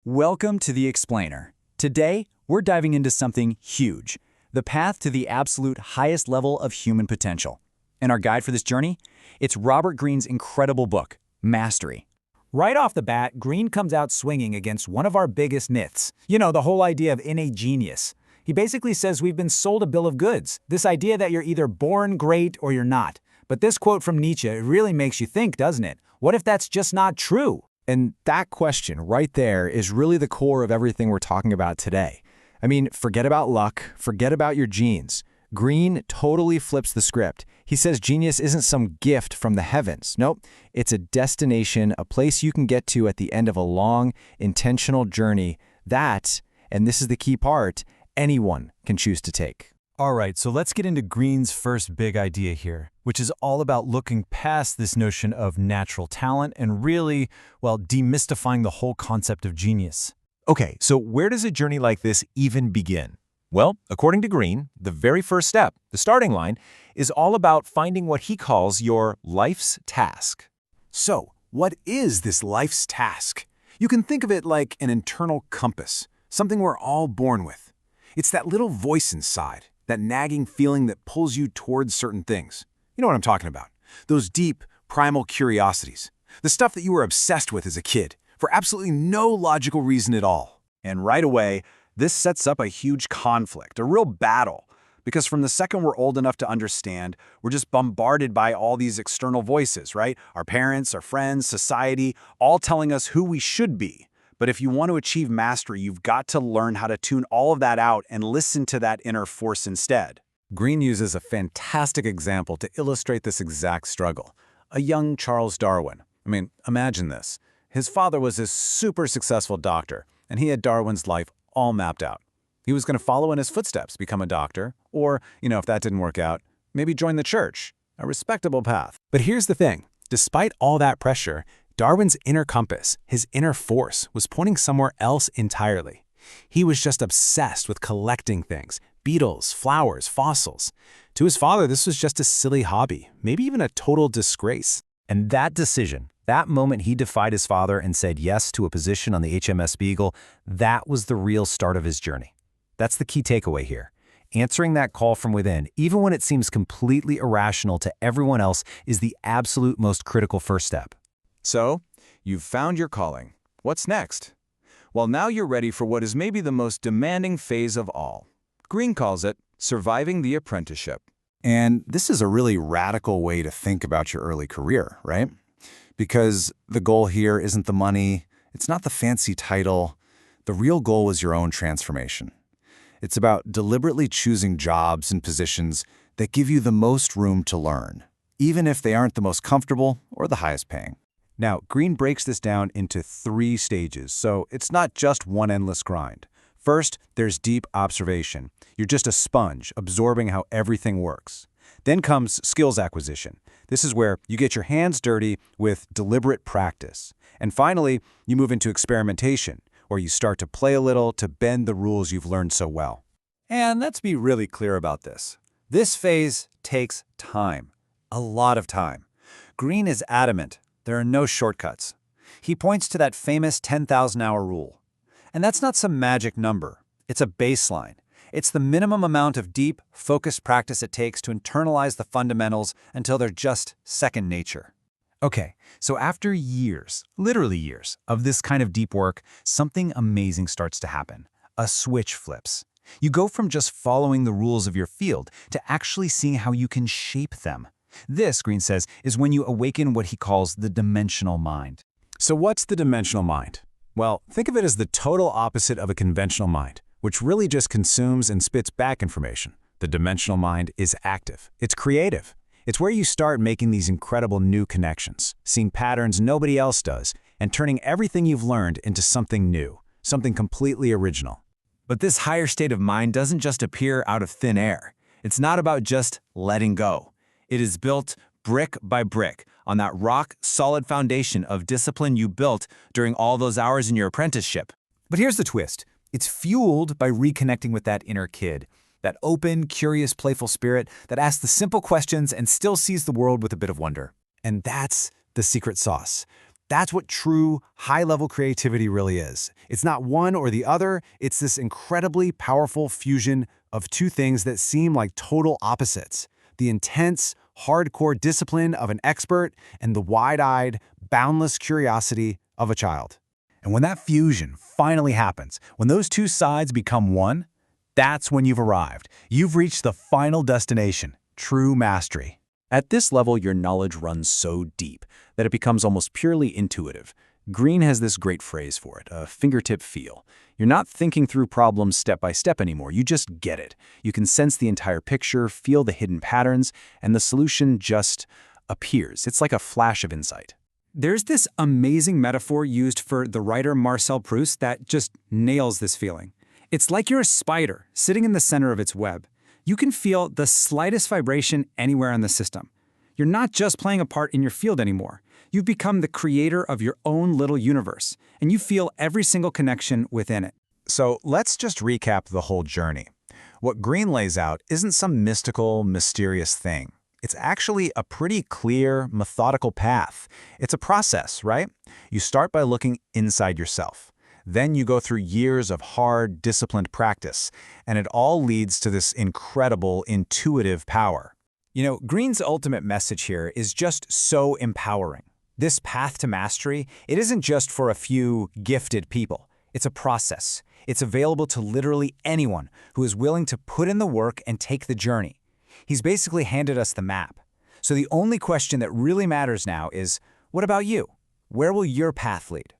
Welcome to The Explainer. Today, we're diving into something huge, the path to the absolute highest level of human potential. And our guide for this journey? It's Robert Greene's incredible book, Mastery. Right off the bat, Greene comes out swinging against one of our biggest myths. The whole idea of innate genius. He basically says we've been sold a bill of goods, this idea that you're either born great or you're not. But this quote from Nietzsche really makes you think, doesn't it? What if that's just not true? And that question right there is really the core of everything we're talking about today. I mean, forget about luck, forget about your genes. Greene totally flips the script. He says genius isn't some gift from the heavens. Nope, it's a destination, a place you can get to at the end of a long, intentional journey that, and this is the key part, anyone can choose to take. All right, so let's get into Greene's first big idea here, which is all about looking past this notion of natural talent and really, demystifying the whole concept of genius. Okay, so where does a journey like this even begin? Well, according to Greene, the very first step, the starting line, is all about finding what he calls your life's task. So, what is this life's task? You can think of it like an internal compass, something we're all born with. It's that little voice inside, that nagging feeling that pulls you towards certain things. You know what I'm talking about. Those deep, primal curiosities. The stuff that you were obsessed with as a kid, for absolutely no logical reason at all. And right away, this sets up a huge conflict, a real battle. Because from the second we're old enough to understand, we're just bombarded by all these external voices, right? Our parents, our friends, society, all telling us who we should be. But if you want to achieve mastery, you've got to learn how to tune all of that out and listen to that inner force instead. Greene uses a fantastic example to illustrate this exact struggle. A young Charles Darwin. I mean, imagine this. His father was a super successful doctor, and he had Darwin's life all mapped out. He was going to follow in his footsteps, become a doctor, or, if that didn't work out, maybe join the church, a respectable path. But here's the thing. Despite all that pressure, Darwin's inner compass, his inner force, was pointing somewhere else entirely. He was just obsessed with collecting things, beetles, flowers, fossils. To his father, this was just a silly hobby, maybe even a total disgrace. And that decision, that moment he defied his father and said yes to a position on the HMS Beagle, that was the real start of his journey. That's the key takeaway here. Answering that call from within, even when it seems completely irrational to everyone else, is the absolute most critical first step. So, you've found your calling. What's next? Well, now you're ready for what is maybe the most demanding phase of all. Greene calls it surviving the apprenticeship. And this is a really radical way to think about your early career, right? Because the goal here isn't the money, it's not the fancy title. The real goal is your own transformation. It's about deliberately choosing jobs and positions that give you the most room to learn, even if they aren't the most comfortable or the highest paying. Now, Greene breaks this down into 3 stages, so it's not just one endless grind. First, there's deep observation. You're just a sponge, absorbing how everything works. Then comes skills acquisition. This is where you get your hands dirty with deliberate practice. And finally, you move into experimentation, where you start to play a little to bend the rules you've learned so well. And let's be really clear about this. This phase takes time, a lot of time. Greene is adamant. There are no shortcuts. He points to that famous 10,000-hour rule. And that's not some magic number. It's a baseline. It's the minimum amount of deep, focused practice it takes to internalize the fundamentals until they're just second nature. Okay, so after years, literally years, of this kind of deep work, something amazing starts to happen. A switch flips. You go from just following the rules of your field to actually seeing how you can shape them. This, Greene says, is when you awaken what he calls the dimensional mind. So what's the dimensional mind? Well, think of it as the total opposite of a conventional mind, which really just consumes and spits back information. The dimensional mind is active. It's creative. It's where you start making these incredible new connections, seeing patterns nobody else does, and turning everything you've learned into something new, something completely original. But this higher state of mind doesn't just appear out of thin air. It's not about just letting go. It is built brick by brick on that rock-solid foundation of discipline you built during all those hours in your apprenticeship. But here's the twist. It's fueled by reconnecting with that inner kid, that open, curious, playful spirit that asks the simple questions and still sees the world with a bit of wonder. And that's the secret sauce. That's what true, high-level creativity really is. It's not one or the other, it's this incredibly powerful fusion of two things that seem like total opposites. The intense, hardcore discipline of an expert and the wide-eyed, boundless curiosity of a child. And when that fusion finally happens, when those two sides become one, that's when you've arrived. You've reached the final destination, true mastery. At this level, your knowledge runs so deep that it becomes almost purely intuitive. Greene has this great phrase for it, a fingertip feel. You're not thinking through problems step by step anymore, you just get it. You can sense the entire picture, feel the hidden patterns, and the solution just appears. It's like a flash of insight. There's this amazing metaphor used for the writer Marcel Proust that just nails this feeling. It's like you're a spider sitting in the center of its web. You can feel the slightest vibration anywhere in the system. You're not just playing a part in your field anymore. You've become the creator of your own little universe, and you feel every single connection within it. So let's just recap the whole journey. What Greene lays out isn't some mystical, mysterious thing. It's actually a pretty clear, methodical path. It's a process, right? You start by looking inside yourself. Then you go through years of hard, disciplined practice, and it all leads to this incredible, intuitive power. You know, Greene's ultimate message here is just so empowering. This path to mastery, it isn't just for a few gifted people. It's a process. It's available to literally anyone who is willing to put in the work and take the journey. He's basically handed us the map. So the only question that really matters now is, what about you? Where will your path lead?